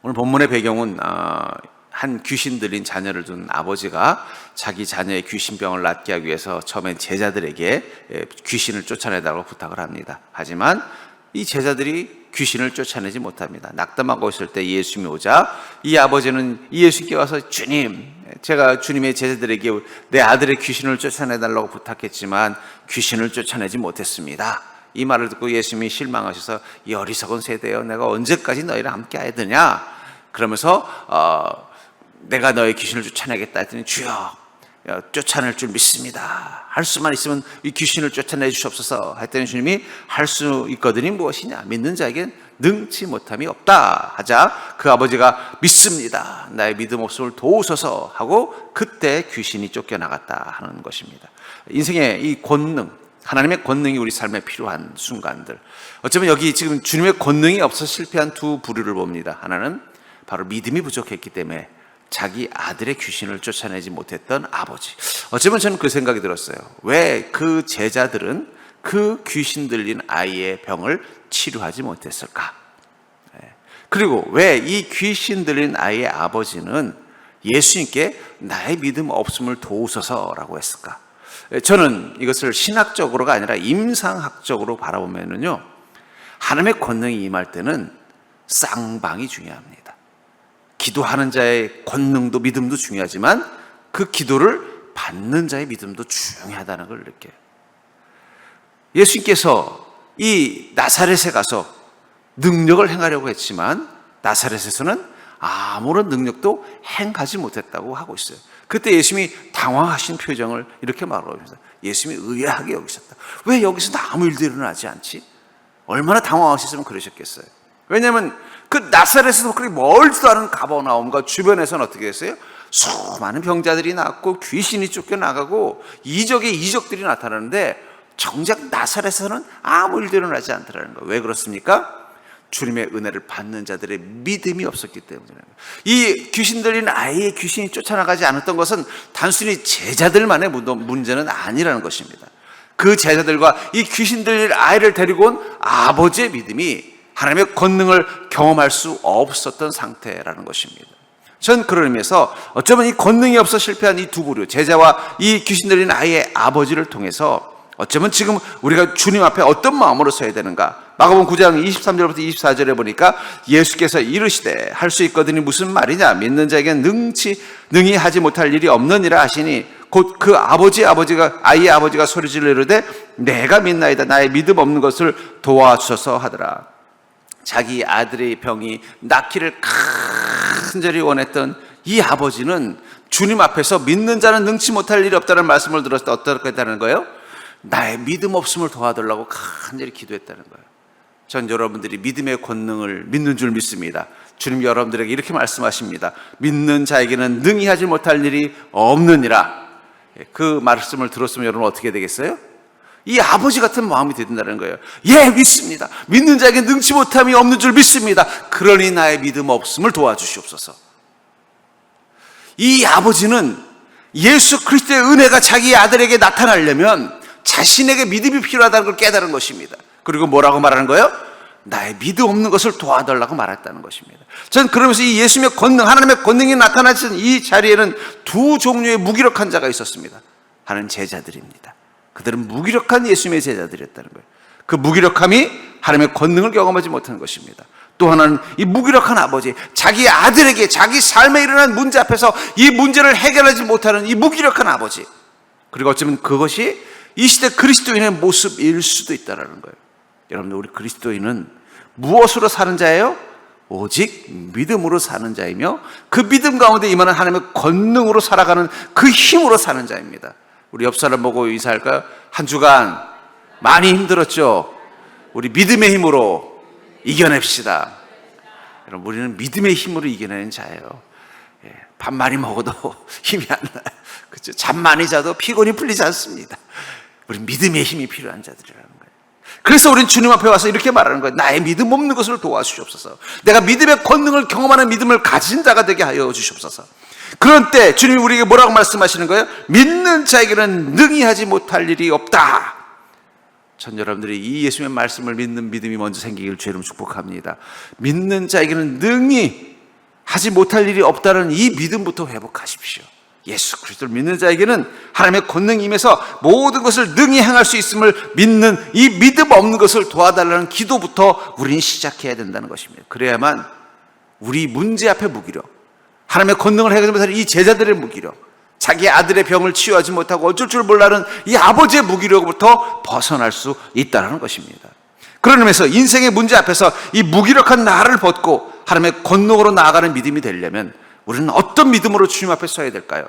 오늘 본문의 배경은 한 귀신 들린 자녀를 둔 아버지가 자기 자녀의 귀신병을 낫게 하기 위해서 처음엔 제자들에게 귀신을 쫓아내달라고 부탁을 합니다. 하지만 이 제자들이 귀신을 쫓아내지 못합니다. 낙담하고 있을 때 예수님이 오자 이 아버지는 예수님께 와서 주님, 제가 주님의 제자들에게 내 아들의 귀신을 쫓아내달라고 부탁했지만 귀신을 쫓아내지 못했습니다. 이 말을 듣고 예수님이 실망하셔서 이 어리석은 세대여, 내가 언제까지 너희랑 함께 해야 되냐? 그러면서 내가 너의 귀신을 쫓아내겠다 했더니 주여, 쫓아낼 줄 믿습니다. 할 수만 있으면 이 귀신을 쫓아내 주시옵소서 했더니 주님이 할 수 있거든이 무엇이냐? 믿는 자에겐 능치 못함이 없다 하자 그 아버지가 믿습니다. 나의 믿음 없음을 도우소서 하고 그때 귀신이 쫓겨나갔다 하는 것입니다. 인생의 이 권능, 하나님의 권능이 우리 삶에 필요한 순간들, 어쩌면 여기 지금 주님의 권능이 없어서 실패한 두 부류를 봅니다. 하나는 바로 믿음이 부족했기 때문에 자기 아들의 귀신을 쫓아내지 못했던 아버지. 어쩌면 저는 그 생각이 들었어요. 왜 그 제자들은 그 귀신 들린 아이의 병을 치료하지 못했을까? 그리고 왜 이 귀신 들린 아이의 아버지는 예수님께 나의 믿음 없음을 도우소서라고 했을까? 저는 이것을 신학적으로가 아니라 임상학적으로 바라보면요, 하나님의 권능이 임할 때는 쌍방이 중요합니다. 기도하는 자의 권능도 믿음도 중요하지만 그 기도를 받는 자의 믿음도 중요하다는 걸 느껴요. 예수님께서 이 나사렛에 가서 능력을 행하려고 했지만 나사렛에서는 아무런 능력도 행하지 못했다고 하고 있어요. 그때 예수님이 당황하신 표정을 이렇게 말하고 있습니다. 예수님이 의아하게 여기셨다. 왜 여기서 아무 일도 일어나지 않지? 얼마나 당황하셨으면 그러셨겠어요. 왜냐하면 그 나사렛에서 그렇게 멀지도 않은 가버나움과 주변에서는 어떻게 했어요? 수많은 병자들이 나왔고 귀신이 쫓겨나가고 이적의 이적들이 나타나는데 정작 나사렛에서는 아무 일도 일어나지 않더라는 거예요. 왜 그렇습니까? 주님의 은혜를 받는 자들의 믿음이 없었기 때문이에요. 이 귀신 들린 아이의 귀신이 쫓아나가지 않았던 것은 단순히 제자들만의 문제는 아니라는 것입니다. 그 제자들과 이 귀신 들린 아이를 데리고 온 아버지의 믿음이 하나님의 권능을 경험할 수 없었던 상태라는 것입니다. 전 그런 의미에서 어쩌면 이 권능이 없어 실패한 이 두 부류, 제자와 이 귀신 들린 아이의 아버지를 통해서 어쩌면 지금 우리가 주님 앞에 어떤 마음으로 서야 되는가? 마가복음 9장 23절부터 24절에 보니까 예수께서 이르시되 할 수 있거든이 무슨 말이냐? 믿는 자에겐 능히 하지 못할 일이 없느니라 하시니 곧 그 아이의 아버지가 소리질러 이르되 내가 믿나이다. 나의 믿음 없는 것을 도와주소서 하더라. 자기 아들의 병이 낫기를 간절히 원했던 이 아버지는 주님 앞에서 믿는 자는 능치 못할 일이 없다는 말씀을 들었을 때 어떻게 했다는 거예요? 나의 믿음 없음을 도와달라고 간절히 기도했다는 거예요. 전 여러분들이 믿음의 권능을 믿는 줄 믿습니다. 주님 여러분들에게 이렇게 말씀하십니다. 믿는 자에게는 능히 하지 못할 일이 없느니라. 그 말씀을 들었으면 여러분 어떻게 되겠어요? 이 아버지 같은 마음이 된다는 거예요. 예, 믿습니다. 믿는 자에게 능치 못함이 없는 줄 믿습니다. 그러니 나의 믿음 없음을 도와주시옵소서. 이 아버지는 예수 그리스도의 은혜가 자기 아들에게 나타나려면 자신에게 믿음이 필요하다는 걸 깨달은 것입니다. 그리고 뭐라고 말하는 거예요? 나의 믿음 없는 것을 도와달라고 말했다는 것입니다. 저는 그러면서 이 예수님의 권능, 하나님의 권능이 나타나신 이 자리에는 두 종류의 무기력한 자가 있었습니다. 하나는 제자들입니다. 그들은 무기력한 예수님의 제자들이었다는 거예요. 그 무기력함이 하나님의 권능을 경험하지 못하는 것입니다. 또 하나는 이 무기력한 아버지, 자기 아들에게 자기 삶에 일어난 문제 앞에서 이 문제를 해결하지 못하는 이 무기력한 아버지, 그리고 어쩌면 그것이 이 시대 그리스도인의 모습일 수도 있다는 거예요. 여러분들, 우리 그리스도인은 무엇으로 사는 자예요? 오직 믿음으로 사는 자이며 그 믿음 가운데 임하는 하나님의 권능으로 살아가는 그 힘으로 사는 자입니다. 우리 옆 사람 보고 인사할까요? 한 주간 많이 힘들었죠? 우리 믿음의 힘으로 이겨냅시다. 여러분, 우리는 믿음의 힘으로 이겨내는 자예요. 밥 많이 먹어도 힘이 안 나요. 그렇죠? 잠 많이 자도 피곤이 풀리지 않습니다. 우리 믿음의 힘이 필요한 자들이라는 거예요. 그래서 우리는 주님 앞에 와서 이렇게 말하는 거예요. 나의 믿음 없는 것을 도와주시옵소서. 내가 믿음의 권능을 경험하는 믿음을 가진 자가 되게 하여 주시옵소서. 그런 때 주님이 우리에게 뭐라고 말씀하시는 거예요? 믿는 자에게는 능히 하지 못할 일이 없다. 전 여러분들이 이 예수님의 말씀을 믿는 믿음이 먼저 생기길 주의 이름으로 축복합니다. 믿는 자에게는 능히 하지 못할 일이 없다는 이 믿음부터 회복하십시오. 예수 그리스도를 믿는 자에게는 하나님의 권능이 임해서 모든 것을 능히 행할 수 있음을 믿는 이 믿음 없는 것을 도와달라는 기도부터 우리는 시작해야 된다는 것입니다. 그래야만 우리 문제 앞에 무기력, 하나님의 권능을 행하지 못하는 이 제자들의 무기력, 자기 아들의 병을 치유하지 못하고 어쩔 줄 몰라는 이 아버지의 무기력으로부터 벗어날 수 있다는 것입니다. 그런 의미에서 인생의 문제 앞에서 이 무기력한 나를 벗고 하나님의 권능으로 나아가는 믿음이 되려면 우리는 어떤 믿음으로 주님 앞에 서야 될까요?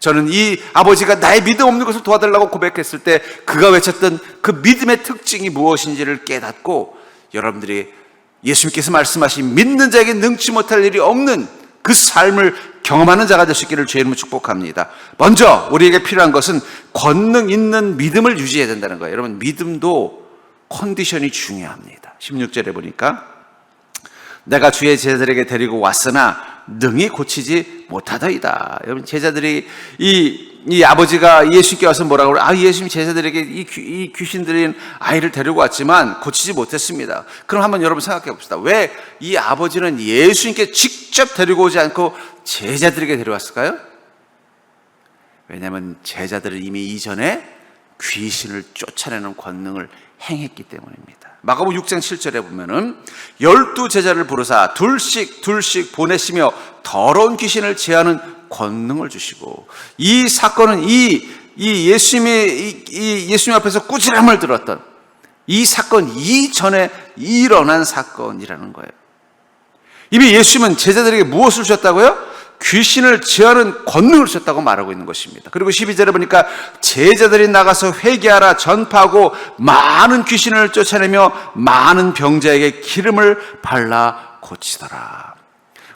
저는 이 아버지가 나의 믿음 없는 것을 도와달라고 고백했을 때 그가 외쳤던 그 믿음의 특징이 무엇인지를 깨닫고 여러분들이 예수님께서 말씀하신 믿는 자에게 능치 못할 일이 없는 그 삶을 경험하는 자가 될 수 있기를 주의 이름으로 축복합니다. 먼저 우리에게 필요한 것은 권능 있는 믿음을 유지해야 된다는 거예요. 여러분, 믿음도 컨디션이 중요합니다. 16절에 보니까 내가 주의 제자들에게 데리고 왔으나 능히 고치지 못하더이다. 여러분, 제자들이 이 아버지가 예수님께 와서 뭐라고 그래요? 예수님 제자들에게 이 귀신들인 아이를 데리고 왔지만 고치지 못했습니다. 그럼 한번 여러분 생각해 봅시다. 왜 이 아버지는 예수님께 직접 데리고 오지 않고 제자들에게 데려왔을까요? 왜냐하면 제자들은 이미 이전에 귀신을 쫓아내는 권능을 행했기 때문입니다. 마가복음 6장 7절에 보면은 12 제자를 부르사 둘씩 보내시며 더러운 귀신을 제하는 권능을 주시고, 이 사건은 이 예수님 앞에서 꾸지람을 들었던 이 사건 이전에 일어난 사건이라는 거예요. 이미 예수님은 제자들에게 무엇을 주셨다고요? 귀신을 제하는 권능을 주셨다고 말하고 있는 것입니다. 그리고 12절에 보니까 제자들이 나가서 회개하라 전파하고 많은 귀신을 쫓아내며 많은 병자에게 기름을 발라 고치더라.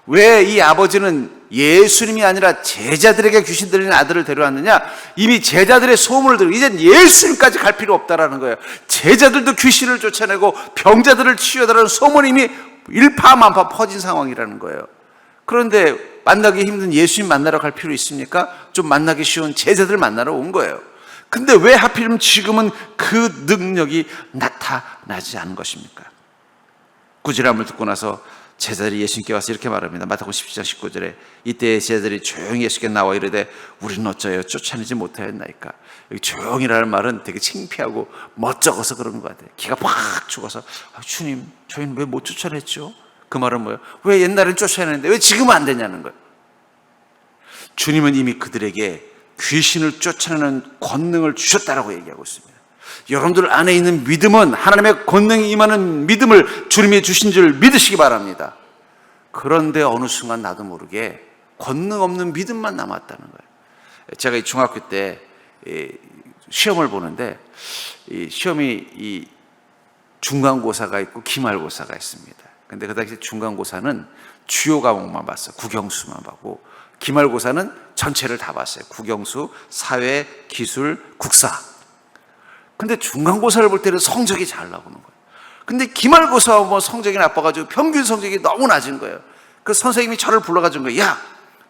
왜 이 아버지는 예수님이 아니라 제자들에게 귀신 들린 아들을 데려왔느냐? 이미 제자들의 소문을 들고 이젠 예수님까지 갈 필요 없다라는 거예요. 제자들도 귀신을 쫓아내고 병자들을 치유하라는 소문이 이미 일파만파 퍼진 상황이라는 거예요. 그런데 만나기 힘든 예수님 만나러 갈 필요 있습니까? 좀 만나기 쉬운 제자들 만나러 온 거예요. 근데 왜 하필이면 지금은 그 능력이 나타나지 않은 것입니까? 꾸지람을 듣고 나서 제자들이 예수님께 와서 이렇게 말합니다. 마태복음 17장 19절에 이때 제자들이 조용히 예수께 나와 이르되 우리는 어쩌여 쫓아내지 못하였나이까. 여기 조용히라는 말은 되게 창피하고 멋쩍어서 그런 것 같아요. 기가 팍 죽어서 주님 저희는 왜 못 쫓아냈죠? 그 말은 뭐예요? 왜 옛날엔 쫓아내는데 왜 지금은 안 되냐는 거예요. 주님은 이미 그들에게 귀신을 쫓아내는 권능을 주셨다라고 얘기하고 있습니다. 여러분들 안에 있는 믿음은 하나님의 권능이 임하는 믿음을 주님이 주신 줄 믿으시기 바랍니다. 그런데 어느 순간 나도 모르게 권능 없는 믿음만 남았다는 거예요. 제가 이 중학교 때 시험을 보는데 이 시험이 중간고사가 있고 기말고사가 있습니다. 근데 그 당시 중간고사는 주요 과목만 봤어요. 국영수만 봤고, 기말고사는 전체를 다 봤어요. 국영수, 사회, 기술, 국사. 근데 중간고사를 볼 때는 성적이 잘 나오는 거예요. 근데 기말고사 뭐 성적이 나빠가지고 평균 성적이 너무 낮은 거예요. 그 선생님이 저를 불러가지고 거예요. 야,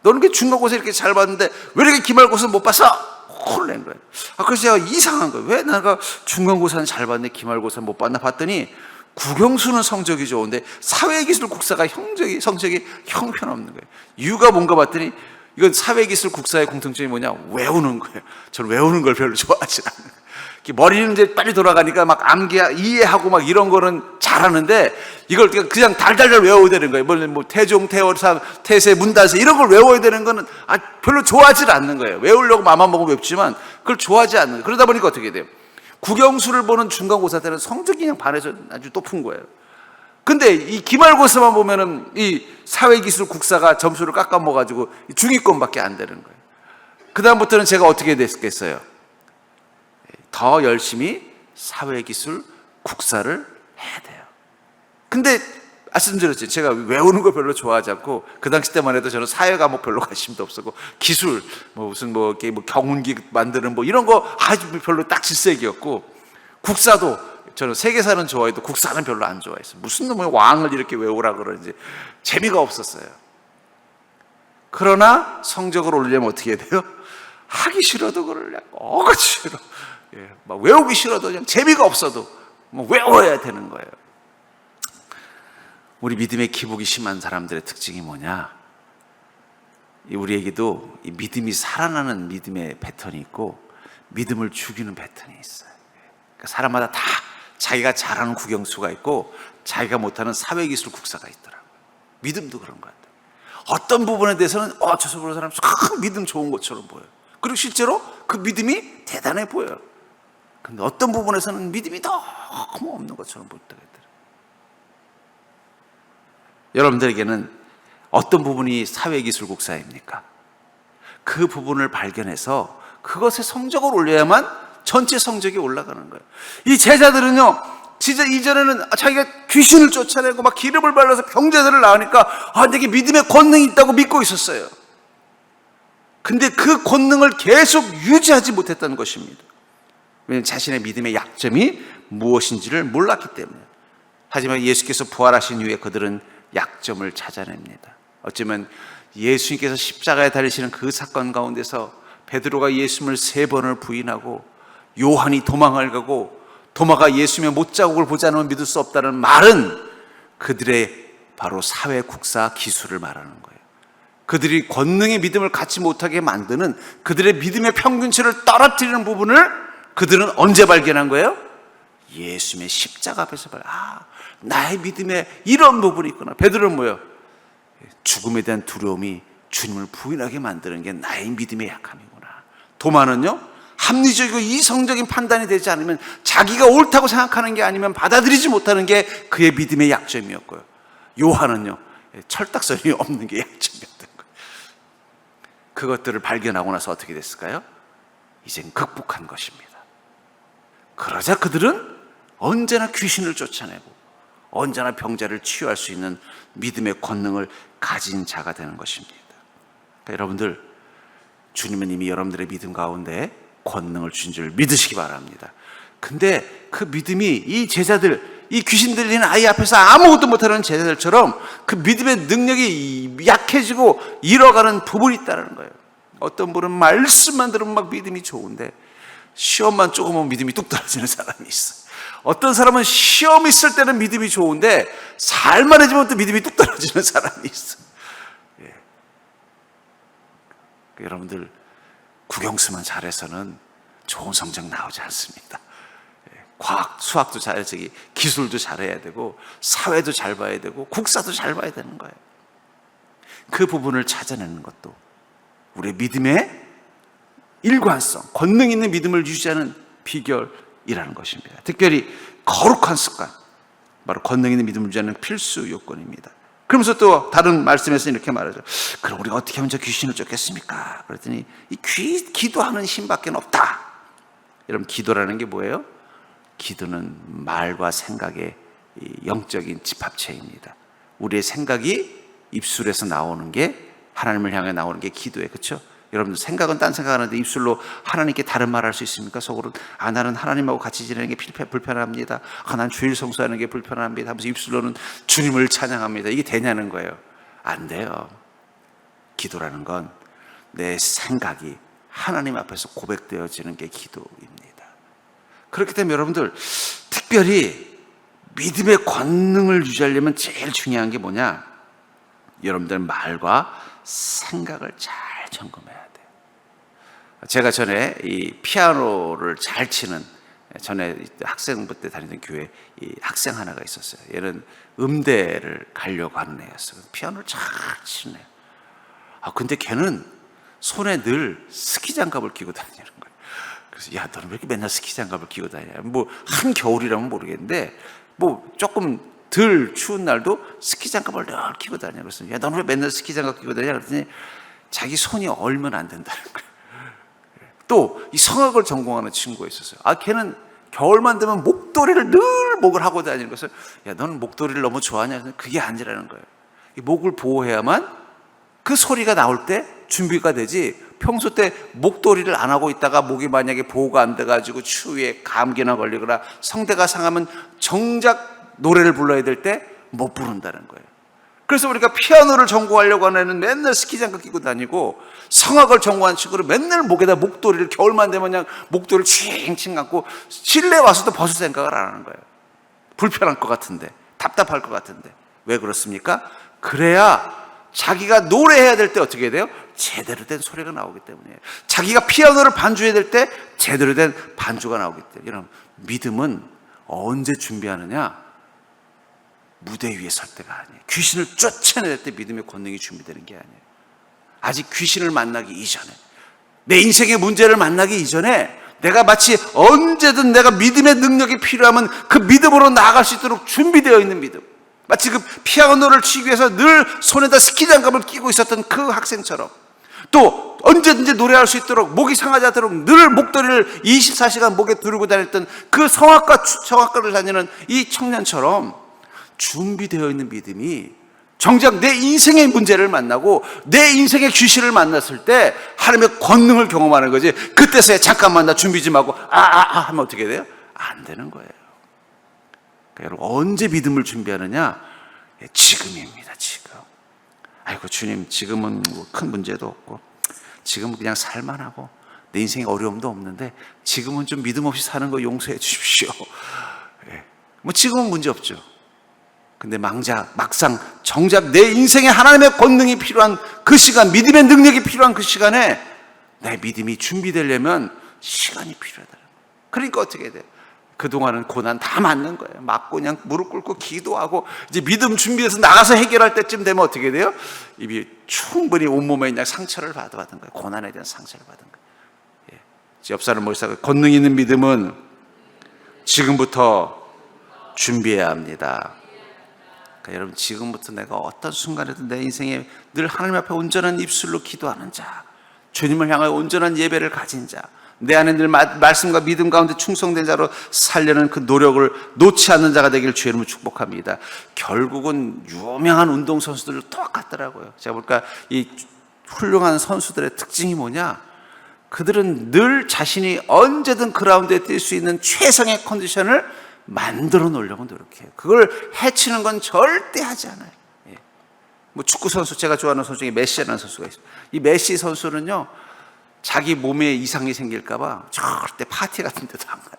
너는 그 중간고사 이렇게 잘 봤는데 왜 이렇게 기말고사 못 봤어? 혼을 낸 거예요. 그래서 제가 이상한 거예요. 왜 내가 중간고사는 잘 봤는데 기말고사 못 봤나 봤더니 국영수는 성적이 좋은데 사회기술 국사가 성적이 형편없는 거예요. 이유가 뭔가 봤더니 이건 사회기술 국사의 공통점이 뭐냐? 외우는 거예요. 저는 외우는 걸 별로 좋아하지 않아요. 머리는 이제 빨리 돌아가니까 막 이해하고 막 이런 거는 잘하는데 이걸 그냥 달달달 외워야 되는 거예요. 뭐 태종, 태월상, 태세, 문단세 이런 걸 외워야 되는 거는 별로 좋아하지 않는 거예요. 외우려고 마음만 먹으면 외우지만 그걸 좋아하지 않는 거예요. 그러다 보니까 어떻게 돼요? 국영수를 보는 중간고사 때는 성적이 그냥 반에서 아주 높은 거예요. 근데 이 기말고사만 보면은 이 사회기술 국사가 점수를 깎아먹어가지고 중위권밖에 안 되는 거예요. 그다음부터는 제가 어떻게 됐겠어요? 더 열심히 사회기술 국사를 해야 돼요. 근데 말씀드렸죠. 제가 외우는 거 별로 좋아하지 않고 그 당시 때만 해도 저는 사회 과목 별로 관심도 없었고 기술 무슨 경운기 만드는 이런 거 아주 별로 딱 질색이었고, 국사도 저는 세계사는 좋아해도 국사는 별로 안 좋아했어요. 무슨 놈의 왕을 이렇게 외우라 그러는지 재미가 없었어요. 그러나 성적을 올리려면 어떻게 해야 돼요? 하기 싫어도 그걸 어거지 싫어. 막 외우기 싫어도 그냥 재미가 없어도 외워야 되는 거예요. 우리 믿음의 기복이 심한 사람들의 특징이 뭐냐? 우리에게도 이 믿음이 살아나는 믿음의 패턴이 있고 믿음을 죽이는 패턴이 있어요. 그러니까 사람마다 다 자기가 잘하는 국영수가 있고 자기가 못하는 사회기술 국사가 있더라고요. 믿음도 그런 것 같아요. 어떤 부분에 대해서는 저 사람 참 믿음 좋은 것처럼 보여요. 그리고 실제로 그 믿음이 대단해 보여요. 근데 어떤 부분에서는 믿음이 너무 없는 것처럼 보일 때가 있더라고요. 여러분들에게는 어떤 부분이 사회기술 국사입니까? 그 부분을 발견해서 그것에 성적을 올려야만 전체 성적이 올라가는 거예요. 이 제자들은요, 진짜 이전에는 자기가 귀신을 쫓아내고 막 기름을 발라서 병자들을 낳으니까 내게 믿음의 권능이 있다고 믿고 있었어요. 근데 그 권능을 계속 유지하지 못했다는 것입니다. 왜냐하면 자신의 믿음의 약점이 무엇인지를 몰랐기 때문에. 하지만 예수께서 부활하신 이후에 그들은 약점을 찾아냅니다. 어쩌면 예수님께서 십자가에 달리시는 그 사건 가운데서 베드로가 예수님을 3번을 부인하고 요한이 도망을 가고 도마가 예수님의 못자국을 보지 않으면 믿을 수 없다는 말은 그들의 바로 사회 국사 기술을 말하는 거예요. 그들이 권능의 믿음을 갖지 못하게 만드는 그들의 믿음의 평균치를 떨어뜨리는 부분을 그들은 언제 발견한 거예요? 예수님의 십자가 앞에서 나의 믿음에 이런 부분이 있구나. 베드로는 뭐예요? 죽음에 대한 두려움이 주님을 부인하게 만드는 게 나의 믿음의 약함이구나. 도마는요, 합리적이고 이성적인 판단이 되지 않으면 자기가 옳다고 생각하는 게 아니면 받아들이지 못하는 게 그의 믿음의 약점이었고요. 요한은요, 철딱선이 없는 게 약점이었던 거예요. 그것들을 발견하고 나서 어떻게 됐을까요? 이젠 극복한 것입니다. 그러자 그들은 언제나 귀신을 쫓아내고 언제나 병자를 치유할 수 있는 믿음의 권능을 가진 자가 되는 것입니다. 그러니까 여러분들, 주님은 이미 여러분들의 믿음 가운데 권능을 주신 줄 믿으시기 바랍니다. 근데 그 믿음이 이 제자들, 이 귀신 들리는 아이 앞에서 아무것도 못하는 제자들처럼 그 믿음의 능력이 약해지고 잃어가는 부분이 있다는 거예요. 어떤 분은 말씀만 들으면 막 믿음이 좋은데 시험만 조금 오면 믿음이 뚝 떨어지는 사람이 있어요. 어떤 사람은 시험 있을 때는 믿음이 좋은데 살만해지면 또 믿음이 뚝 떨어지는 사람이 있어요. 여러분들, 국영수만 잘해서는 좋은 성적 나오지 않습니다. 과학, 수학도 잘해야지, 기술도 잘해야 되고 사회도 잘 봐야 되고 국사도 잘 봐야 되는 거예요. 그 부분을 찾아내는 것도 우리의 믿음의 일관성, 권능 있는 믿음을 유지하는 비결이라는 것입니다. 특별히 거룩한 습관, 바로 권능 있는 믿음을 유지하는 필수 요건입니다. 그러면서 또 다른 말씀에서 이렇게 말하죠. 그럼 우리가 어떻게 하면 저 귀신을 쫓겠습니까? 그랬더니 기도하는 힘밖에 없다. 여러분, 기도라는 게 뭐예요? 기도는 말과 생각의 영적인 집합체입니다. 우리의 생각이 입술에서 나오는 게, 하나님을 향해 나오는 게 기도예요. 그렇죠? 여러분들, 생각은 딴 생각하는데 입술로 하나님께 다른 말 할 수 있습니까? 속으로 나는 하나님하고 같이 지내는 게 불편합니다. 난 주일 성수하는 게 불편합니다 하면서 입술로는 주님을 찬양합니다. 이게 되냐는 거예요. 안 돼요. 기도라는 건 내 생각이 하나님 앞에서 고백되어지는 게 기도입니다. 그렇기 때문에 여러분들, 특별히 믿음의 권능을 유지하려면 제일 중요한 게 뭐냐? 여러분들 말과 생각을 잘 점검해야 돼요. 제가 전에 이 피아노를 잘 치는, 전에 학생부 때 다니던 교회 이 학생 하나가 있었어요. 얘는 음대를 가려고 하는 애였어요. 피아노를 잘 치는 애. 근데 걔는 손에 늘 스키 장갑을 끼고 다니는 거예요. 그래서 야, 너는 왜 이렇게 맨날 스키 장갑을 끼고 다니냐? 뭐 한겨울이라면 모르겠는데 뭐 조금 덜 추운 날도 스키 장갑을 늘 끼고 다녀. 그래서 야, 너는 왜 맨날 스키 장갑 끼고 다니냐? 그랬더니 자기 손이 얼면 안 된다는 거예요. 또 이 성악을 전공하는 친구가 있었어요. 걔는 겨울만 되면 목도리를 늘 목을 하고 다니는 것을, 야, 너는 목도리를 너무 좋아하냐? 그게 아니라는 거예요. 이 목을 보호해야만 그 소리가 나올 때 준비가 되지, 평소 때 목도리를 안 하고 있다가 목이 만약에 보호가 안 돼가지고 추위에 감기나 걸리거나 성대가 상하면 정작 노래를 불러야 될 때 못 부른다는 거예요. 그래서 우리가 피아노를 전공하려고 하는 애는 맨날 스키장갑 끼고 다니고, 성악을 전공한 친구는 맨날 목에다 목도리를, 겨울만 되면 그냥 목도리를 칭칭 감고 실내 와서도 벗을 생각을 안 하는 거예요. 불편할 것 같은데, 답답할 것 같은데. 왜 그렇습니까? 그래야 자기가 노래해야 될 때 어떻게 해야 돼요? 제대로 된 소리가 나오기 때문이에요. 자기가 피아노를 반주해야 될 때 제대로 된 반주가 나오기 때문에. 여러분, 믿음은 언제 준비하느냐? 무대 위에 설 때가 아니에요. 귀신을 쫓아낼 때 믿음의 권능이 준비되는 게 아니에요. 아직 귀신을 만나기 이전에, 내 인생의 문제를 만나기 이전에 내가 마치 언제든 내가 믿음의 능력이 필요하면 그 믿음으로 나아갈 수 있도록 준비되어 있는 믿음. 마치 그 피아노를 치기 위해서 늘 손에다 스키장갑을 끼고 있었던 그 학생처럼, 또 언제든지 노래할 수 있도록 목이 상하지 않도록 늘 목도리를 24시간 목에 두르고 다녔던 그 성악가를 다니는 이 청년처럼 준비되어 있는 믿음이 정작 내 인생의 문제를 만나고 내 인생의 귀신을 만났을 때 하나님의 권능을 경험하는 거지. 그때서야 잠깐만 나 준비 좀 하고 하면 어떻게 돼요? 안 되는 거예요. 그러니까 여러분, 언제 믿음을 준비하느냐? 지금입니다. 지금. 아이고 주님, 지금은 뭐 큰 문제도 없고 지금은 그냥 살만하고 내 인생에 어려움도 없는데 지금은 좀 믿음 없이 사는 거 용서해 주십시오. 뭐 지금은 문제 없죠. 근데 막상 정작 내 인생에 하나님의 권능이 필요한 그 시간, 믿음의 능력이 필요한 그 시간에 내 믿음이 준비되려면 시간이 필요하다. 그러니까 어떻게 해야 돼요? 그동안은 고난 다 맞는 거예요. 맞고 그냥 무릎 꿇고 기도하고 이제 믿음 준비해서 나가서 해결할 때쯤 되면 어떻게 돼요? 이미 충분히 온몸에 그냥 상처를 받은 거예요. 고난에 대한 상처를 받은 거예요. 옆 사람 모시다가 권능 있는 믿음은 지금부터 준비해야 합니다. 그러니까 여러분, 지금부터 내가 어떤 순간에도 내 인생에 늘 하나님 앞에 온전한 입술로 기도하는 자, 주님을 향하여 온전한 예배를 가진 자, 내 안에 늘 말씀과 믿음 가운데 충성된 자로 살려는 그 노력을 놓지 않는 자가 되기를 주의 이름으로 축복합니다. 결국은 유명한 운동선수들도 똑같더라고요. 제가 보니까 이 훌륭한 선수들의 특징이 뭐냐? 그들은 늘 자신이 언제든 그라운드에 뛸 수 있는 최상의 컨디션을 만들어 놓으려고 노력해요. 그걸 해치는 건 절대 하지 않아요. 뭐 축구 선수, 제가 좋아하는 선수 중에 메시라는 선수가 있어요. 이 메시 선수는요, 자기 몸에 이상이 생길까봐 절대 파티 같은 데도 안 가요.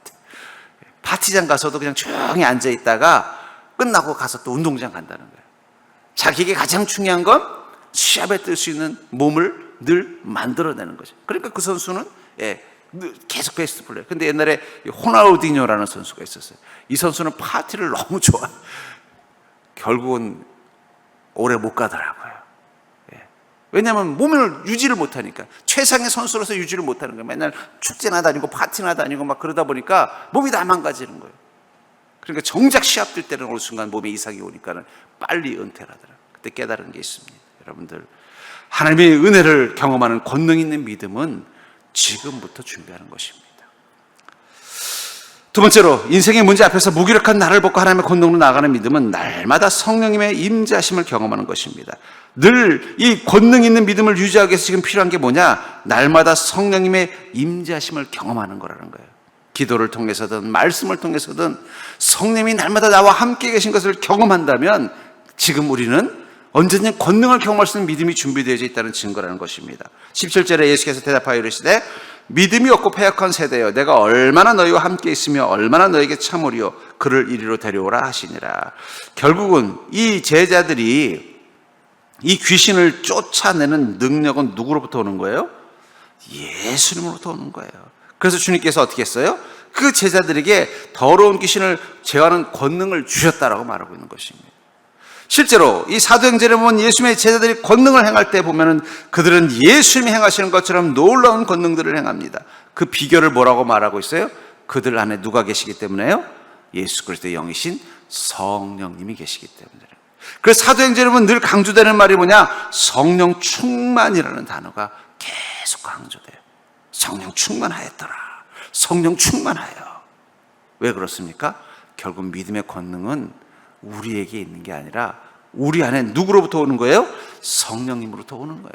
파티장 가서도 그냥 조용히 앉아 있다가 끝나고 가서 또 운동장 간다는 거예요. 자기에게 가장 중요한 건 시합에 뜰 수 있는 몸을 늘 만들어내는 거죠. 그러니까 그 선수는 계속 베스트 플레이어. 근데 옛날에 호날두니뇨라는 선수가 있었어요. 이 선수는 파티를 너무 좋아해요. 결국은 오래 못 가더라고요. 왜냐하면 몸을 유지를 못하니까. 최상의 선수로서 유지를 못하는 거예요. 맨날 축제나 다니고 파티나 다니고 막 그러다 보니까 몸이 다 망가지는 거예요. 그러니까 정작 시합 뛸 때는 어느 순간 몸에 이상이 오니까 빨리 은퇴를 하더라고요. 그때 깨달은 게 있습니다. 여러분들, 하나님의 은혜를 경험하는 권능 있는 믿음은 지금부터 준비하는 것입니다. 두 번째로, 인생의 문제 앞에서 무기력한 나를 벗고 하나님의 권능으로 나아가는 믿음은 날마다 성령님의 임재하심을 경험하는 것입니다. 늘 이 권능 있는 믿음을 유지하기 위해서 지금 필요한 게 뭐냐? 날마다 성령님의 임재하심을 경험하는 거라는 거예요. 기도를 통해서든 말씀을 통해서든 성령님이 날마다 나와 함께 계신 것을 경험한다면 지금 우리는 언제든지 권능을 경험할 수 있는 믿음이 준비되어 있다는 증거라는 것입니다. 17절에 예수께서 대답하여 이르시되 믿음이 없고 패역한 세대여, 내가 얼마나 너희와 함께 있으며 얼마나 너희에게 참으리요, 그를 이리로 데려오라 하시니라. 결국은 이 제자들이 이 귀신을 쫓아내는 능력은 누구로부터 오는 거예요? 예수님으로부터 오는 거예요. 그래서 주님께서 어떻게 했어요? 그 제자들에게 더러운 귀신을 제어하는 권능을 주셨다라고 말하고 있는 것입니다. 실제로 이 사도행전에 보면 예수님의 제자들이 권능을 행할 때 보면은 그들은 예수님이 행하시는 것처럼 놀라운 권능들을 행합니다. 그 비결을 뭐라고 말하고 있어요? 그들 안에 누가 계시기 때문에요? 예수 그리스도의 영이신 성령님이 계시기 때문에. 그래서 사도행전에 보면 늘 강조되는 말이 뭐냐? 성령 충만이라는 단어가 계속 강조돼요. 성령 충만하였더라. 성령 충만하여. 왜 그렇습니까? 결국 믿음의 권능은 우리에게 있는 게 아니라 우리 안에 누구로부터 오는 거예요? 성령님으로부터 오는 거예요.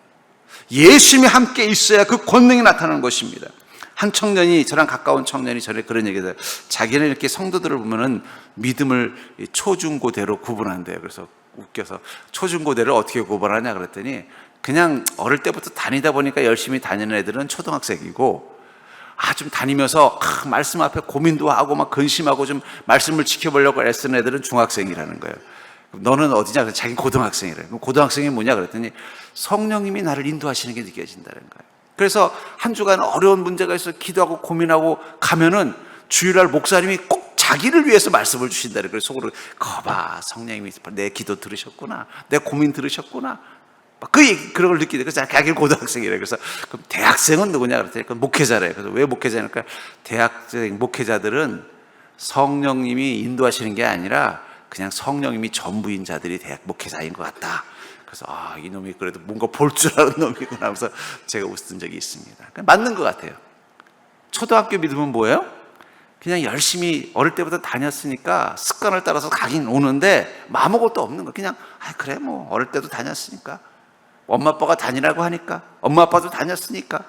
예수님이 함께 있어야 그 권능이 나타나는 것입니다. 한 청년이, 저랑 가까운 청년이 전에 그런 얘기를 해요. 자기는 이렇게 성도들을 보면은 믿음을 초중고대로 구분한대요. 그래서 웃겨서 초중고대를 어떻게 구분하냐 그랬더니, 그냥 어릴 때부터 다니다 보니까 열심히 다니는 애들은 초등학생이고, 좀 다니면서 말씀 앞에 고민도 하고 막 근심하고 좀 말씀을 지켜보려고 애쓰는 애들은 중학생이라는 거예요. 너는 어디냐? 그래서 자기 고등학생이래. 그럼 고등학생이 뭐냐? 그랬더니 성령님이 나를 인도하시는 게 느껴진다는 거예요. 그래서 한 주간 어려운 문제가 있어 기도하고 고민하고 가면은 주일날 목사님이 꼭 자기를 위해서 말씀을 주신다는 거예요. 속으로 거봐, 성령님이 내 기도 들으셨구나, 내 고민 들으셨구나. 그런 걸 느끼게. 그래서 자기 고등학생이래. 그래서 그럼 대학생은 누구냐? 그랬더니 목회자래. 그래서 왜 목회자니까 대학생 목회자들은 성령님이 인도하시는 게 아니라 그냥 성령님이 전부인 자들이 대학 목회자인 것 같다. 그래서 이놈이 그래도 뭔가 볼 줄 아는 놈이구나 하면서 제가 웃었던 적이 있습니다. 맞는 것 같아요. 초등학교 믿음은 뭐예요? 그냥 열심히 어릴 때부터 다녔으니까 습관을 따라서 가긴 오는데 아무것도 없는 거. 그냥 그래 뭐 어릴 때도 다녔으니까, 엄마 아빠가 다니라고 하니까, 엄마 아빠도 다녔으니까.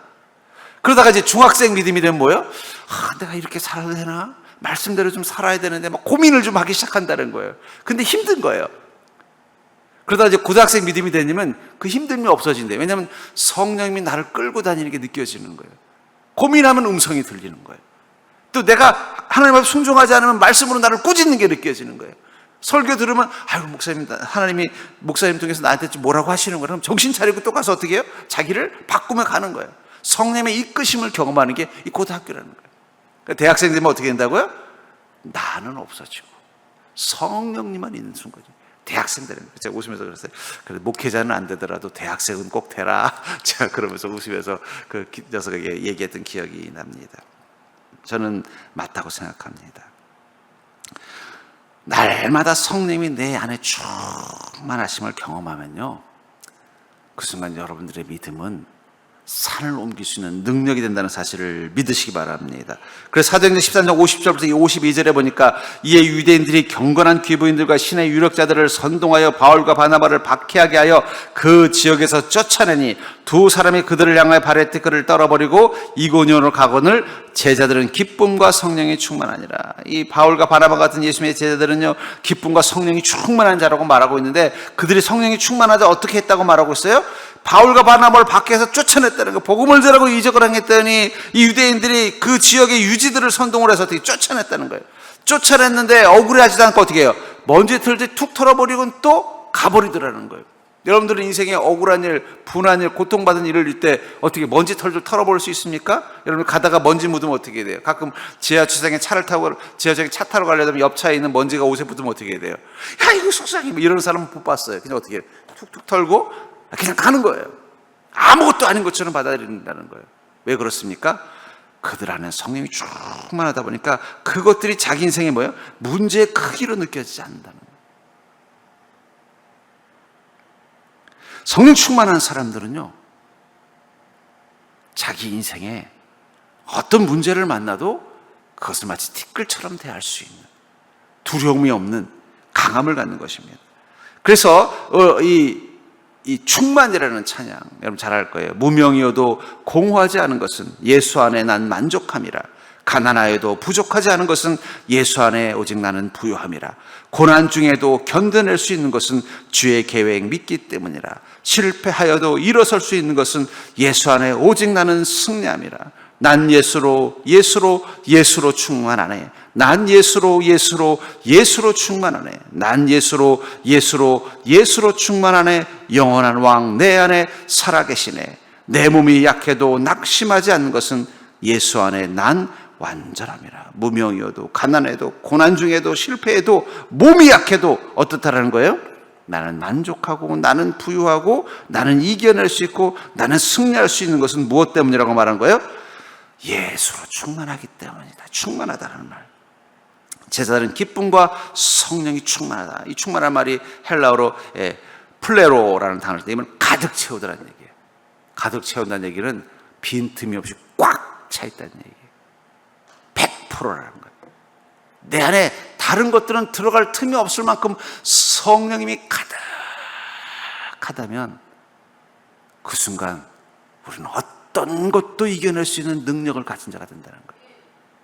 그러다가 이제 중학생 믿음이 되면 뭐예요? 내가 이렇게 살아도 되나? 말씀대로 좀 살아야 되는데 막 고민을 좀 하기 시작한다는 거예요. 근데 힘든 거예요. 그러다가 이제 고등학생 믿음이 되면 그 힘듦이 없어진대요. 왜냐하면 성령님이 나를 끌고 다니는 게 느껴지는 거예요. 고민하면 음성이 들리는 거예요. 또 내가 하나님 앞에 순종하지 않으면 말씀으로 나를 꾸짖는 게 느껴지는 거예요. 설교 들으면 목사님, 하나님이 목사님 통해서 나한테 좀 뭐라고 하시는 거예요. 그럼 정신 차리고 또 가서 어떻게 해요? 자기를 바꾸며 가는 거예요. 성령의 이끄심을 경험하는 게 이 고등학교라는 거예요. 그러니까 대학생 되면 어떻게 된다고요? 나는 없어지고 성령님만 있는 순간이에요. 대학생들은. 제가 웃으면서 그랬어요. 그래, 목회자는 안 되더라도 대학생은 꼭 되라. 제가 그러면서 웃으면서 그 녀석에게 얘기했던 기억이 납니다. 저는 맞다고 생각합니다. 날마다 성령님이 내 안에 충만하심을 경험하면요, 그 순간 여러분들의 믿음은 산을 옮길 수 있는 능력이 된다는 사실을 믿으시기 바랍니다. 그래서 사도행전 13장 50절부터 52절에 보니까 이에 유대인들이 경건한 귀부인들과 신의 유력자들을 선동하여 바울과 바나바를 박해하게 하여 그 지역에서 쫓아내니 두 사람이 그들을 향하여 발에 띠끌을 떨어버리고 이고니온으로 가거늘 제자들은 기쁨과 성령이 충만하니라. 이 바울과 바나바 같은 예수님의 제자들은요, 기쁨과 성령이 충만한 자라고 말하고 있는데, 그들이 성령이 충만하자 어떻게 했다고 말하고 있어요? 바울과 바나바를 밖에서 쫓아냈다는 거. 복음을 전하고 이적을 행했더니 이 유대인들이 그 지역의 유지들을 선동을 해서 어떻게 쫓아냈다는 거예요. 쫓아냈는데 억울해하지도 않고 어떻게 해요? 먼지 털들 툭 털어버리고 또 가버리더라는 거예요. 여러분들은 인생에 억울한 일, 분한 일, 고통받은 일을 일 때 어떻게 먼지 털들 털어버릴 수 있습니까? 여러분 가다가 먼지 묻으면 어떻게 돼요? 가끔 지하철장에 차를 타고 지하철에 차 타러 가려면 옆차에 있는 먼지가 옷에 붙으면 어떻게 돼요? 야, 이거 속상해. 뭐 이런 사람은 못 봤어요. 그냥 어떻게 해요? 툭툭 털고 그냥 가는 거예요. 아무것도 아닌 것처럼 받아들인다는 거예요. 왜 그렇습니까? 그들 안에 성령이 충만하다 보니까 그것들이 자기 인생에 뭐예요? 문제의 크기로 느껴지지 않는다는 거예요. 성령 충만한 사람들은요, 자기 인생에 어떤 문제를 만나도 그것을 마치 티끌처럼 대할 수 있는, 두려움이 없는 강함을 갖는 것입니다. 그래서 이 충만이라는 찬양, 여러분 잘 알 거예요. 무명이어도 공허하지 않은 것은 예수 안에 난 만족함이라. 가난하여도 부족하지 않은 것은 예수 안에 오직 나는 부요함이라. 고난 중에도 견뎌낼 수 있는 것은 주의 계획 믿기 때문이라. 실패하여도 일어설 수 있는 것은 예수 안에 오직 나는 승리함이라. 난 예수로 충만하네. 난 예수로 충만하네. 난 예수로 충만하네. 영원한 왕 내 안에 살아계시네. 내 몸이 약해도 낙심하지 않는 것은 예수 안에 난 완전함이라. 무명이어도 가난해도 고난 중에도 실패해도 몸이 약해도 어떻다라는 거예요? 나는 만족하고 나는 부유하고 나는 이겨낼 수 있고 나는 승리할 수 있는 것은 무엇 때문이라고 말한 거예요? 예수로 충만하기 때문이다. 충만하다는 말. 제자들은 기쁨과 성령이 충만하다. 이 충만한 말이 헬라어로 플레로라는 단어를 쓰면 가득 채우다라는 얘기예요. 가득 채운다는 얘기는 빈틈이 없이 꽉 차 있다는 얘기예요. 100%라는 거예요. 내 안에 다른 것들은 들어갈 틈이 없을 만큼 성령님이 가득하다면 그 순간 우리는 어떤 것도 이겨낼 수 있는 능력을 가진 자가 된다는 거예요.